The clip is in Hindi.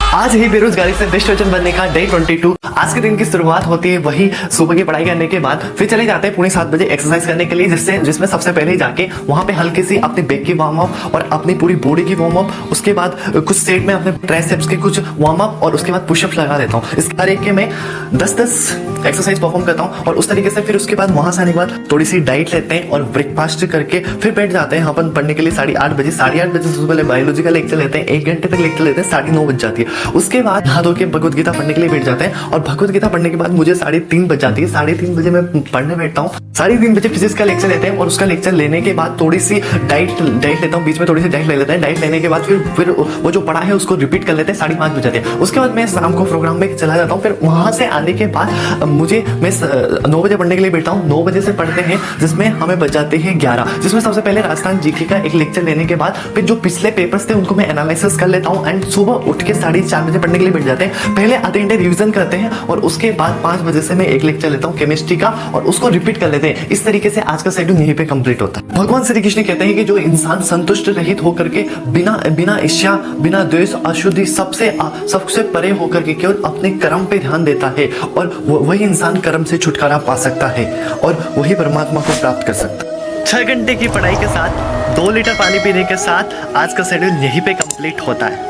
आज ही बेरोजगारी से देशवचन बनने का डे 22। आज के दिन की शुरुआत होती है वही सुबह की पढ़ाई करने के बाद, फिर चले जाते हैं पौने 7 बजे एक्सरसाइज करने के लिए, जिसमें सबसे पहले जाके वहां पे हल्की सी अपनी बैक की वार्म अप और अपनी पूरी बॉडी की वार्म अप, उसके बाद कुछ सेट में अपने ट्राइसेप्स के कुछ वार्म अप और उसके बाद पुशअप्स लगा देता हूँ। इस हर एक के मैं 10-10 एक्सरसाइज परफॉर्म करता हूँ और उस तरीके से फिर उसके बाद वहां से आने के बाद थोड़ी सी डाइट लेते हैं और ब्रेकफास्ट करके फिर बैठ जाते हैं अपन पढ़ने के लिए 8:30 बजे। 8:30 बजे से पहले बायोलॉजी का लेक्चर लेते हैं, 1 घंटे तक लेक्चर लेते हैं, 9:30 बज जाती है। उसके बाद नहा धो के भगवत गीता पढ़ने के लिए बैठ जाते हैं और भगवत गीता पढ़ने के बाद मुझे 3:30 बज जाती है। 3:30 बजे मैं पढ़ने बैठता हूँ। 3:30 बजे फिजिक्स का लेक्चर लेते हैं और उसका लेक्चर लेने के बाद थोड़ी सी डाइट लेता हूँ, बीच में थोड़ी सी डाइट ले लेते हैं। डाइट लेने के बाद फिर वो जो पढ़ा है उसको रिपीट कर लेते हैं। 5:30 बज जाते हैं। उसके बाद मैं शाम को प्रोग्राम में चला जाता हूँ। फिर वहां से आने के बाद मैं 9 बजे पढ़ने के लिए बैठता हूँ। 9 बजे से पढ़ते हैं जिसमें हमें बच जाते हैं 11, जिसमें सबसे पहले राजस्थान जीके का एक लेक्चर लेने के बाद फिर जो पिछले पेपर्स थे उनको मैं एनालिसिस कर लेता हूँ एंड सुबह उठ के 4:30 बजे पढ़ने के लिए बैठ जाते हैं। पहले आधे घंटे रिवीजन करते हैं और उसके बाद 5 बजे से मैं एक लेक्चर लेता हूँ केमिस्ट्री का और उसको रिपीट कर लेते हैं। इस तरीके से आज का शेड्यूल यहीं पे कंप्लीट होता है। भगवान श्री कृष्ण कहते हैं कि जो इंसान संतुष्ट रहित होकर के बिना ईर्ष्या, बिना द्वेष, अशुद्धि, सबसे परे होकर के केवल अपने कर्म पे ध्यान देता है और वही इंसान कर्म से छुटकारा पा सकता है और वही परमात्मा को प्राप्त कर सकता है। 6 घंटे की पढ़ाई के साथ 2 लीटर पानी पीने के साथ आज का शेड्यूल यहीं पे कंप्लीट होता है।